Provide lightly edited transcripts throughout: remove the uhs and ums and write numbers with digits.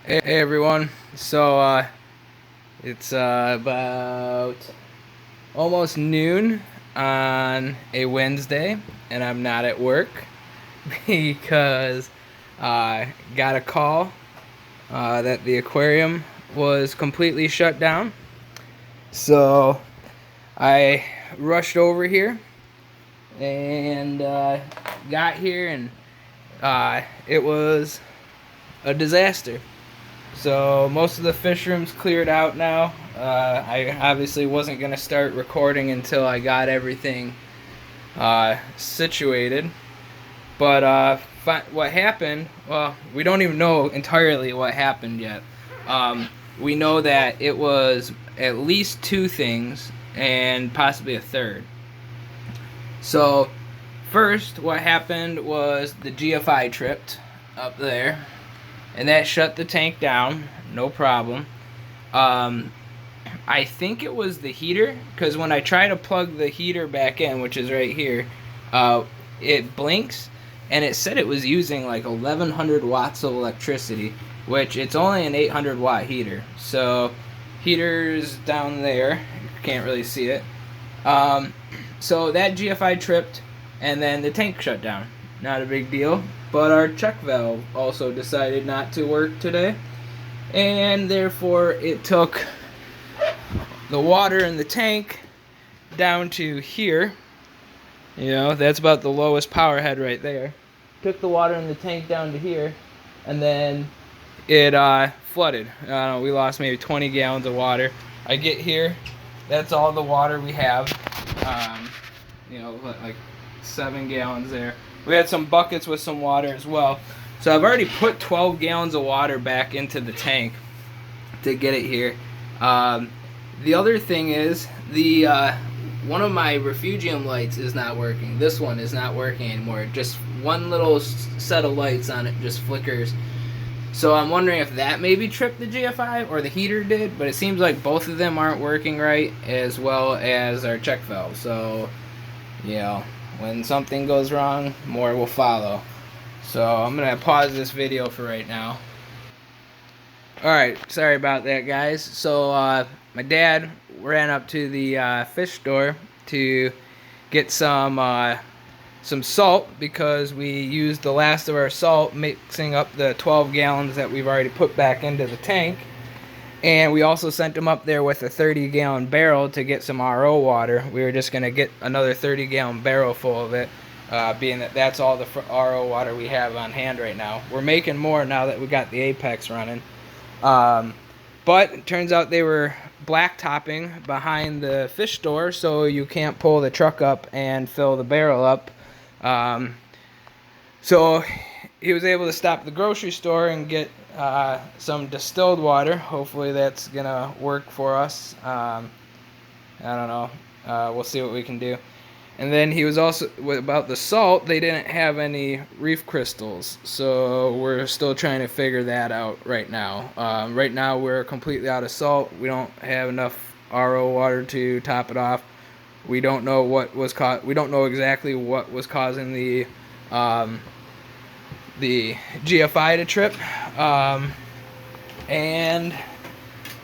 Hey everyone. It's about almost noon on a Wednesday, and I'm not at work because I got a call that the aquarium was completely shut down. So I rushed over here and got here, and it was a disaster. So most of the fish rooms cleared out now. I obviously wasn't gonna start recording until I got everything situated. But what happened? Well, we don't even know entirely what happened yet. We know that it was at least two things and possibly a third. So first, what happened was the GFI tripped up there, and that shut the tank down, no problem. Um, I think it was the heater, because when I try to plug the heater back in, which is right here, uh, it blinks, and it said it was using like 1100 watts of electricity, which it's only an 800 watt heater. So, heater's down there, you can't really see it. Um, so that GFI tripped, and then the tank shut down. Not a big deal. But our check valve also decided not to work today, and therefore it took the water in the tank down to here. You know, that's about the lowest power head right there. Took the water in the tank down to here, and then it flooded. I don't know, we lost maybe 20 gallons of water. I get here, that's all the water we have. Um, like 7 gallons there. We had some buckets with some water as well. So I've already put 12 gallons of water back into the tank to get it here. The other thing is the one of my refugium lights is not working. This one is not working anymore. Just one little set of lights on it just flickers. So I'm wondering if that maybe tripped the GFI or the heater did, but it seems like both of them aren't working right, as well as our check valve. So, you know, when something goes wrong, more will follow. So I'm going to pause this video for right now. Alright, sorry about that, guys. So my dad ran up to the fish store to get some salt, because we used the last of our salt mixing up the 12 gallons that we've already put back into the tank. And we also sent him up there with a 30-gallon barrel to get some RO water. We were just going to get another 30-gallon barrel full of it, being that that's all the RO water we have on hand right now. We're making more now that we got the Apex running. But it turns out they were blacktopping behind the fish store, so you can't pull the truck up and fill the barrel up. So he was able to stop the grocery store and get some distilled water. Hopefully that's gonna work for us. I don't know. We'll see what we can do. And then he was also, about the salt, they didn't have any reef crystals, so we're still trying to figure that out right now. Right now we're completely out of salt. We don't have enough RO water to top it off. We don't know we don't know exactly what was causing the GFI to trip, and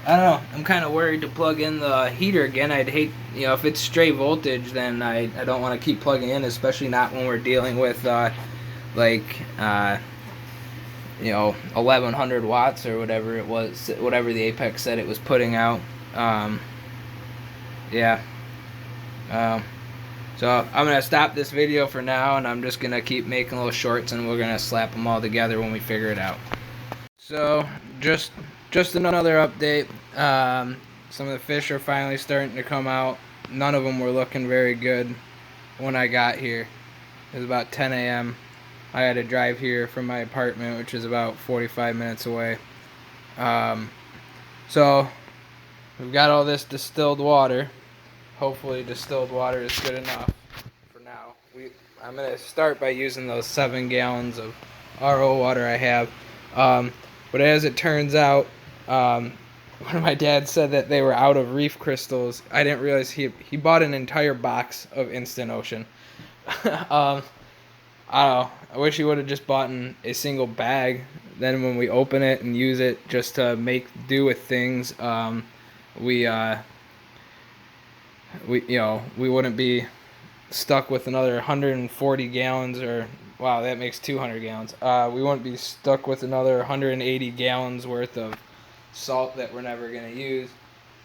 I don't know. I'm kind of worried to plug in the heater again. I'd hate, if it's stray voltage, then I don't want to keep plugging in, especially not when we're dealing with 1100 watts or whatever it was, whatever the Apex said it was putting out. Yeah. So I'm gonna stop this video for now, and I'm just gonna keep making little shorts, and we're gonna slap them all together when we figure it out. So just another update. Some of the fish are finally starting to come out. None of them were looking very good when I got here. It was about 10 a.m. I had to drive here from my apartment, which is about 45 minutes away. So we've got all this distilled water. Hopefully distilled water is good enough for now. I'm going to start by using those 7 gallons of RO water I have. But as it turns out, one of my dad said that they were out of reef crystals. I didn't realize he bought an entire box of Instant Ocean. I don't know. I wish he would have just bought a single bag. then when we open it and use it just to make do with things, we we wouldn't be stuck with another 140 gallons, or wow, that makes 200 gallons. We wouldn't be stuck with another 180 gallons worth of salt that we're never gonna use.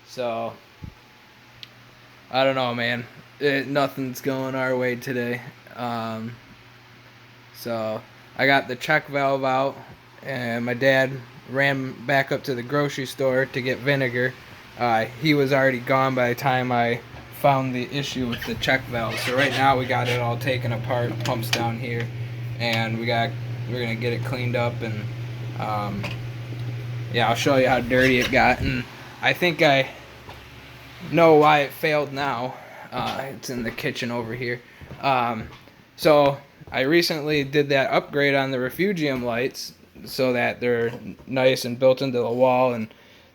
So I don't know, man. Nothing's going our way today. So I got the check valve out, and my dad ran back up to the grocery store to get vinegar. He was already gone by the time I found the issue with the check valve. So right now we got it all taken apart, pumps down here, and we're gonna get it cleaned up, and yeah, I'll show you how dirty it got. And I think I know why it failed now. It's in the kitchen over here. So I recently did that upgrade on the refugium lights so that they're nice and built into the wall, and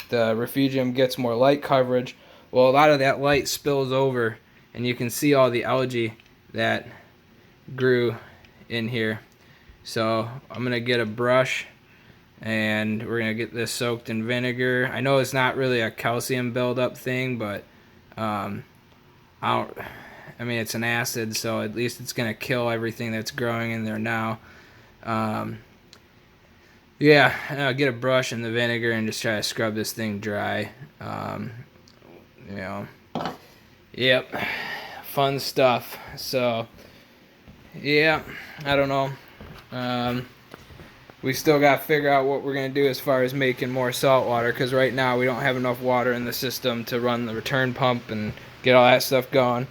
the refugium gets more light coverage. Well, a lot of that light spills over, and you can see all the algae that grew in here. So I'm gonna get a brush, and we're gonna get this soaked in vinegar. I know it's not really a calcium buildup thing, but I mean, it's an acid, so at least it's gonna kill everything that's growing in there now. Yeah, I'll get a brush and the vinegar and just try to scrub this thing dry. You know, yep, fun stuff. So, yeah, I don't know. We still got to figure out what we're going to do as far as making more salt water, because right now we don't have enough water in the system to run the return pump and get all that stuff going.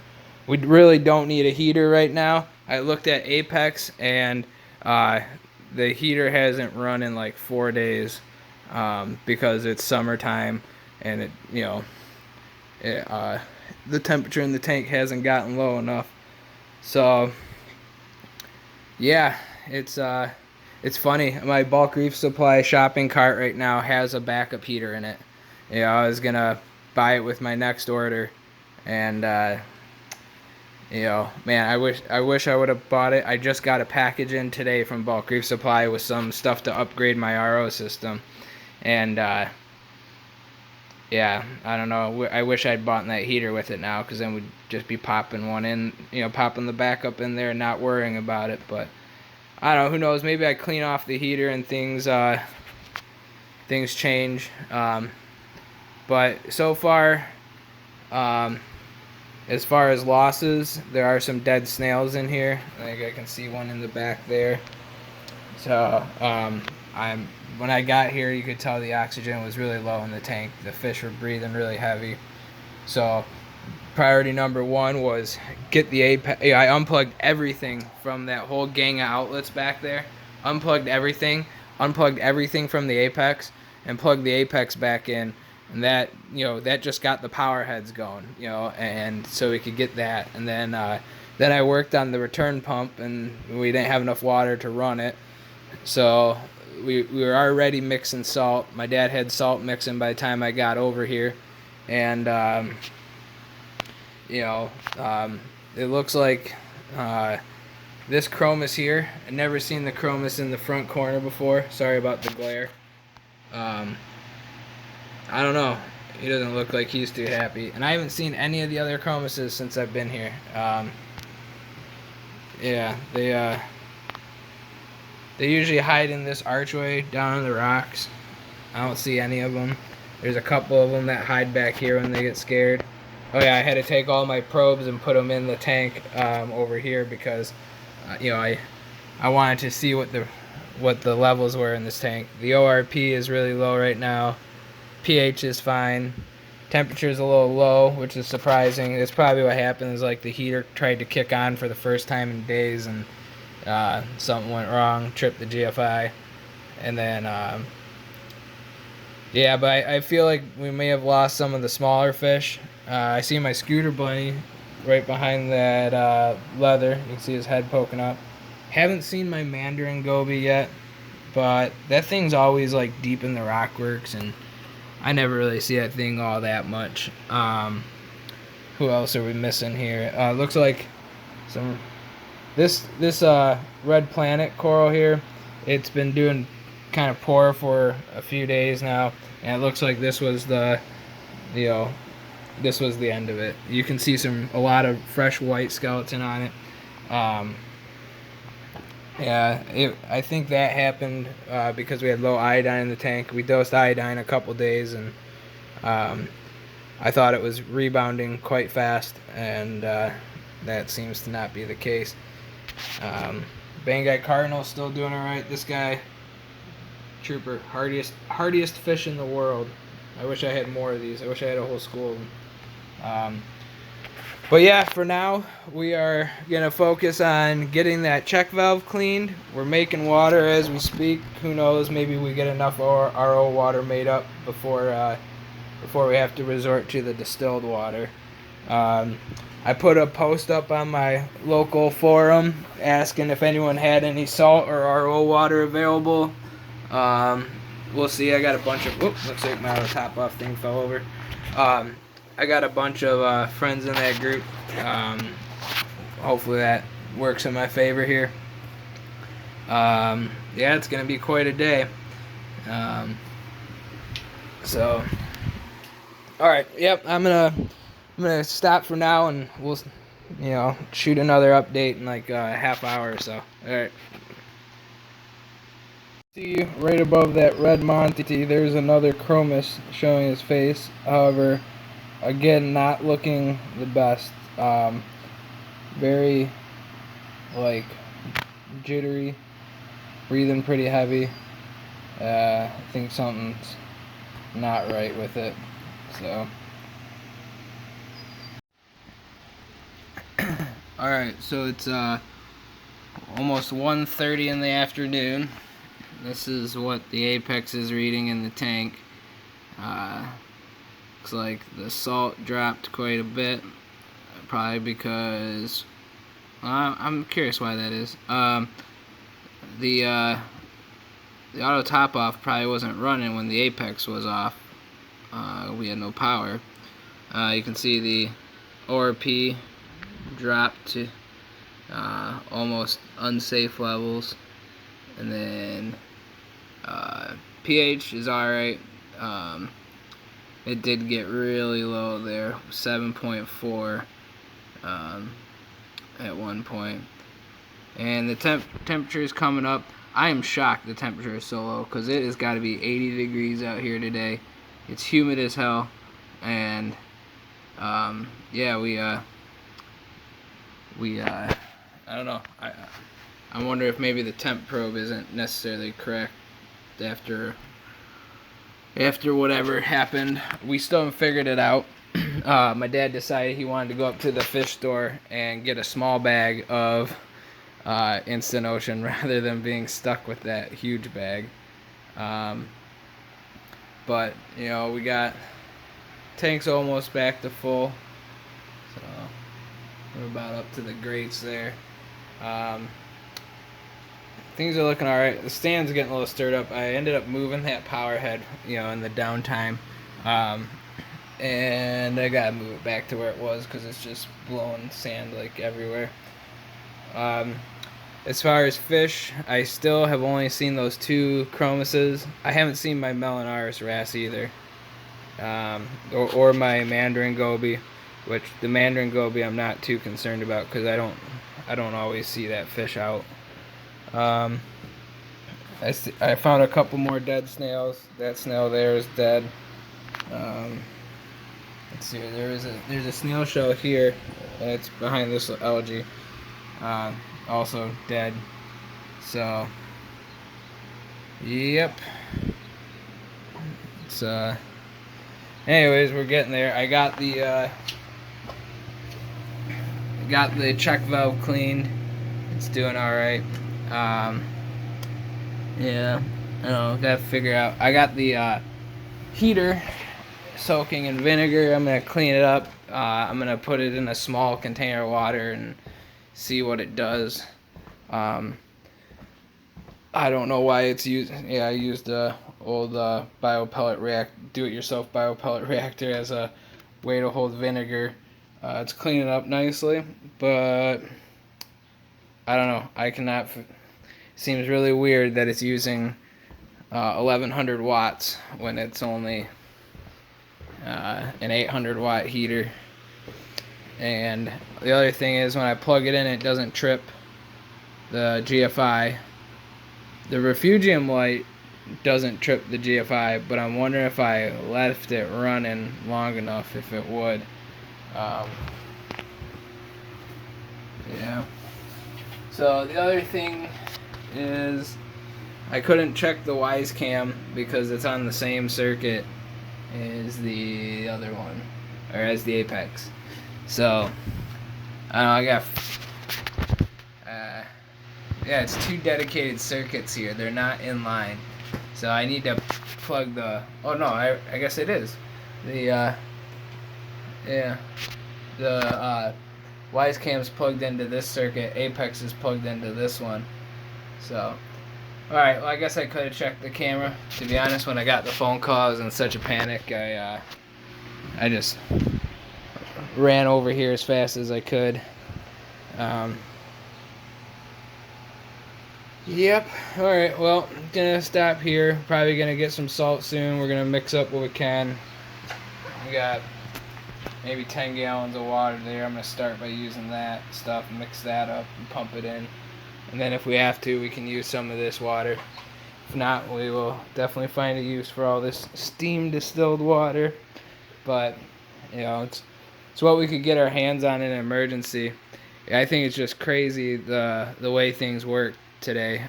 We really don't need a heater right now. I looked at Apex, and the heater hasn't run in like 4 days because it's summertime, and the temperature in the tank hasn't gotten low enough. So yeah, it's funny. My bulk reef supply shopping cart right now has a backup heater in it. I was gonna buy it with my next order, and man, I wish I would have bought it. I just got a package in today from bulk reef supply with some stuff to upgrade my RO system, and yeah, I don't know. I wish I'd bought that heater with it now, because then we'd just be popping one in, popping the backup in there and not worrying about it. But I don't know, who knows, maybe I clean off the heater and things change. But so far, as far as losses, there are some dead snails in here. I think I can see one in the back there. So when I got here, you could tell the oxygen was really low in the tank. The fish were breathing really heavy. So priority number one was get the apex. I unplugged everything from that whole gang of outlets back there. Unplugged everything from the apex, and plugged the apex back in, and that just got the power heads going, and so we could get that. And then I worked on the return pump, and we didn't have enough water to run it, so we were already mixing salt. My dad had salt mixing by the time I got over here, and it looks like this chromis here. I've never seen the chromis in the front corner before. Sorry about the glare. I don't know. He doesn't look like he's too happy. And I haven't seen any of the other chromises since I've been here. Yeah, they usually hide in this archway down in the rocks. I don't see any of them. There's a couple of them that hide back here when they get scared. Oh yeah, I had to take all my probes and put them in the tank over here, because I wanted to see what the levels were in this tank. The ORP is really low right now. pH is fine. Temperature is a little low, which is surprising. It's probably what happened is like the heater tried to kick on for the first time in days, and something went wrong, tripped the GFI, and then yeah, but I feel like we may have lost some of the smaller fish. I see my scooter bunny right behind that leather. You can see his head poking up. Haven't seen my mandarin goby yet, but that thing's always like deep in the rockworks, and I never really see that thing all that much. Who else are we missing here? Looks like this red planet coral here. It's been doing kind of poor for a few days now, and it looks like this was the, you know, this was the end of it. You can see a lot of fresh white skeleton on it. Yeah, I think that happened because we had low iodine in the tank. We dosed iodine a couple days, and I thought it was rebounding quite fast, and that seems to not be the case. Banggai Cardinal still doing all right. This guy, trooper, hardiest fish in the world. I wish I had more of these. I wish I had a whole school of them. But yeah, for now, we are going to focus on getting that check valve cleaned. We're making water as we speak. Who knows, maybe we get enough RO water made up before we have to resort to the distilled water. I put a post up on my local forum asking if anyone had any salt or RO water available. We'll see. I got a bunch of... Oops, looks like my top off thing fell over. I got a bunch of friends in that group. Hopefully that works in my favor here. Yeah, it's gonna be quite a day. So, all right. Yep, I'm gonna stop for now, and we'll, shoot another update in like a half hour or so. All right. See right above that red Monty, there's another chromis showing his face. However, again, not looking the best. Very, like, jittery, breathing pretty heavy. I think something's not right with it. So, alright, so it's almost 1:30 in the afternoon. This is what the apex is reading in the tank. Looks like the salt dropped quite a bit, probably because I'm curious why that is. The auto top off probably wasn't running when the apex was off. We had no power. You can see the ORP dropped to almost unsafe levels, and then pH is alright. It did get really low there, 7.4 at one point. And the temperature is coming up. I am shocked the temperature is so low, because it has got to be 80 degrees out here today. It's humid as hell. And yeah, I don't know. I wonder if maybe the temp probe isn't necessarily correct after whatever happened. We still haven't figured it out. My dad decided he wanted to go up to the fish store and get a small bag of Instant Ocean rather than being stuck with that huge bag. But we got tanks almost back to full, so we're about up to the grates there. Things are looking alright. The stand's getting a little stirred up. I ended up moving that power head, in the downtime. And I gotta move it back to where it was because it's just blowing sand like everywhere. As far as fish, I still have only seen those two chromises. I haven't seen my Melanaris wrasse either. Or my Mandarin goby, which the Mandarin goby I'm not too concerned about because I don't always see that fish out. I found a couple more dead snails. That snail there is dead. Let's see. There's a snail shell here. It's behind this algae. Also dead. So, yep. It's anyways, we're getting there. I got the check valve cleaned. It's doing all right. Yeah, I don't know, gotta figure out. I got the heater soaking in vinegar. I'm gonna clean it up. I'm gonna put it in a small container of water and see what it does. I don't know why it's used. Yeah, I used the old do-it-yourself biopellet reactor as a way to hold vinegar. It's cleaning up nicely, but I don't know. I cannot. Seems really weird that it's using 1100 watts when it's only an 800 watt heater. And the other thing is, when I plug it in, it doesn't trip the GFI. The refugium light doesn't trip the GFI, but I'm wondering if I left it running long enough, if it would. Yeah. So the other thing is, I couldn't check the Wise Cam because it's on the same circuit as the other one, or as the Apex. So I got yeah, it's 2 dedicated circuits here. They're not in line, so I need to plug the. Oh no, I guess it is the yeah, the Wise Cam's plugged into this circuit. Apex is plugged into this one. So, alright, well, I guess I could have checked the camera. To be honest, when I got the phone call, I was in such a panic. I just ran over here as fast as I could. Yep. Alright, well, gonna stop here. Probably gonna get some salt soon. We're gonna mix up what we can. We got maybe 10 gallons of water there. I'm gonna start by using that stuff, mix that up, and pump it in. And then if we have to, we can use some of this water. If not, we will definitely find a use for all this steam distilled water. But, you know, it's what we could get our hands on in an emergency. I think it's just crazy the way things work today.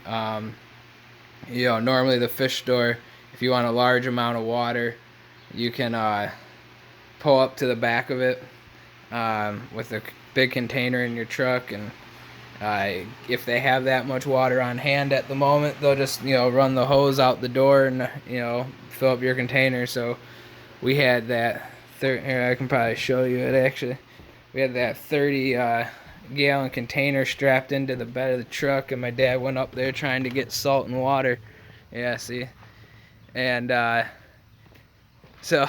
You know, normally the fish store, if you want a large amount of water, you can pull up to the back of it with a big container in your truck, and if they have that much water on hand at the moment, they'll just, you know, run the hose out the door and, you know, fill up your container. So we had that here, I can probably show you it actually. We had that 30 gallon container strapped into the bed of the truck, and my dad went up there trying to get salt and water. Yeah, see? And so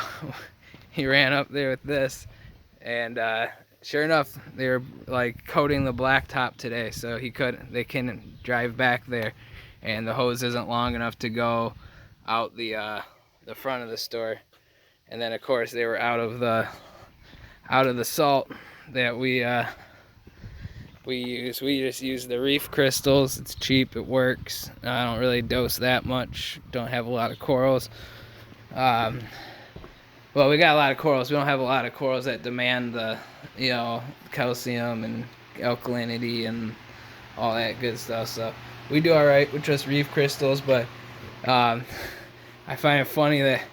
he ran up there with this, and sure enough, they were like coating the blacktop today, so they couldn't drive back there, and the hose isn't long enough to go out the front of the store. And then of course they were out of the salt that we use. We just use the reef crystals. It's cheap, it works. I don't really dose that much. Don't have a lot of corals. Well, we got a lot of corals. We don't have a lot of corals that demand the, you know, calcium and alkalinity and all that good stuff. So we do all right with just reef crystals. But I find it funny that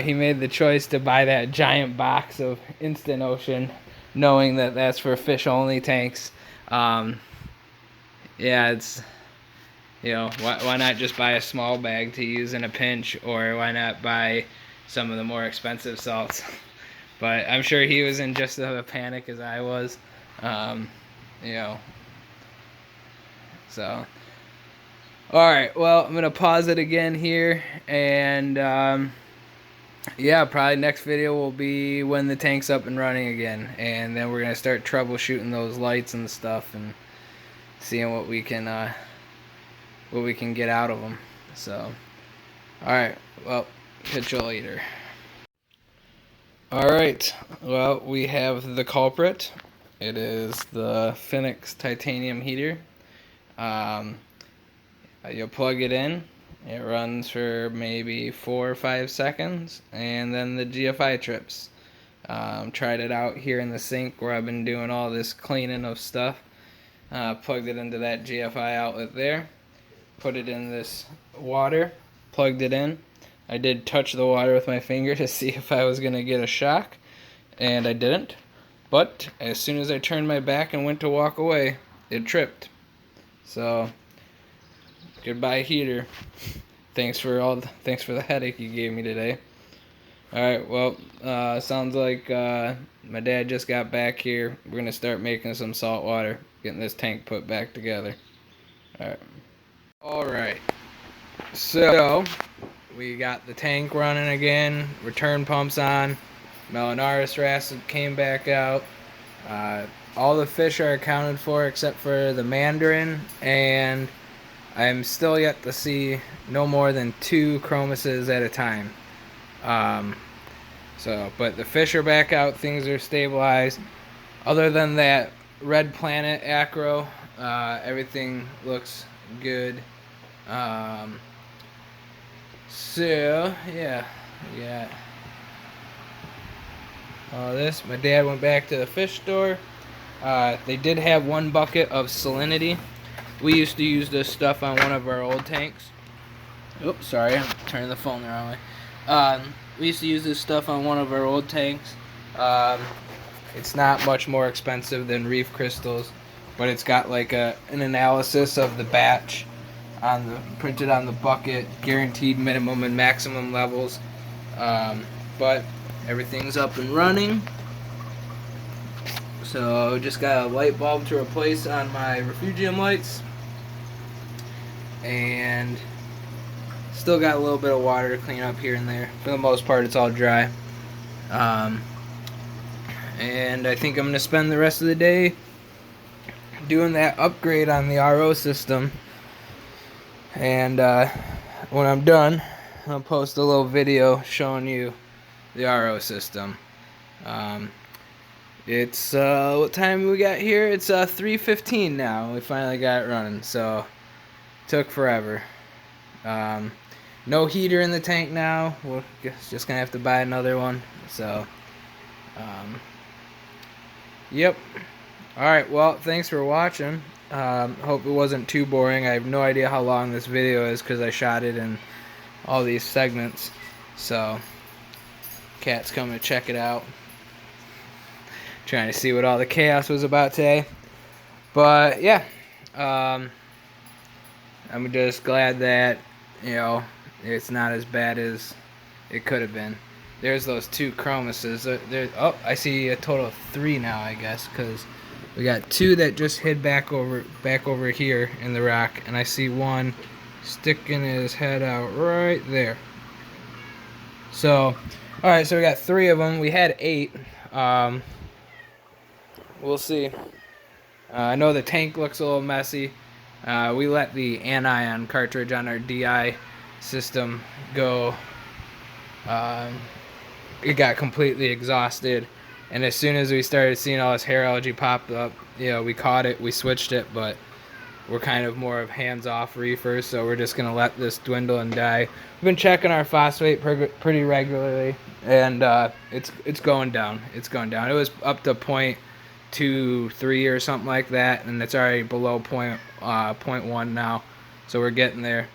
he made the choice to buy that giant box of Instant Ocean, knowing that that's for fish-only tanks. Yeah, it's, you know, why not just buy a small bag to use in a pinch, or why not buy some of the more expensive salts? But I'm sure he was in just as a panic as I was, you know. So, all right, well, I'm gonna pause it again here, and yeah, probably next video will be when the tank's up and running again, and then we're gonna start troubleshooting those lights and stuff and seeing what we can get out of them. So, all right, well, catch you later. All right, well, we have the culprit. It is the Phoenix titanium heater. You'll plug it in. It runs for maybe 4 or 5 seconds, and then the GFI trips. Tried it out here in the sink where I've been doing all this cleaning of stuff. Plugged it into that GFI outlet there. Put it in this water. Plugged it in. I did touch the water with my finger to see if I was going to get a shock, and I didn't. But as soon as I turned my back and went to walk away, it tripped. So, goodbye heater. Thanks for the headache you gave me today. Alright, well, sounds like my dad just got back here. We're going to start making some salt water, getting this tank put back together. Alright, so we got the tank running again, return pumps on, Melanaris wrasse came back out. All the fish are accounted for except for the mandarin and I am still yet to see no more than 2 chromuses at a time. Um, but the fish are back out. Things are stabilized. Other than that red planet acro, everything looks good. Um, so yeah, yeah. All this. My dad went back to the fish store. They did have 1 bucket of salinity. We used to use this stuff on one of our old tanks. Oops, sorry, I'm turning the phone the wrong way. We used to use this stuff on one of our old tanks. Um, it's not much more expensive than reef crystals, but it's got like an analysis of the batch printed on the bucket, guaranteed minimum and maximum levels. But everything's up and running. So just got a light bulb to replace on my refugium lights, and still got a little bit of water to clean up here and there. For the most part, it's all dry. And I think I'm gonna spend the rest of the day doing that upgrade on the RO system. And when I'm done, I'll post a little video showing you the RO system. It's what time we got here? It's 3:15 now. We finally got it running, so took forever. No heater in the tank now. We're just gonna have to buy another one. So, yep. All right. Well, thanks for watching. Hope it wasn't too boring. I have no idea how long this video is because I shot it in all these segments. So, cat's coming to check it out. Trying to see what all the chaos was about today. But yeah, I'm just glad that, you know, it's not as bad as it could have been. There's those 2 chromuses. Oh, I see a total of 3 now, I guess, because we got 2 that just hid back over here in the rock, and I see 1 sticking his head out right there. So, all right, so we got 3 of them. We had 8. We'll see. I know the tank looks a little messy. We let the anion cartridge on our DI system go. It got completely exhausted, and as soon as we started seeing all this hair algae pop up, you know, we caught it, we switched it, but we're kind of more of hands-off reefers, so we're just gonna let this dwindle and die. We've been checking our phosphate pretty regularly, and it's going down. It's going down. It was up to 0.23 or something like that, and it's already below 0.1 now, so we're getting there.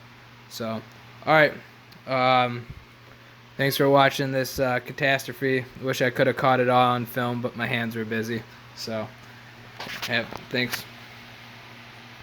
So, all right. Thanks for watching this catastrophe. Wish I could have caught it all on film, but my hands were busy. So, yeah, thanks.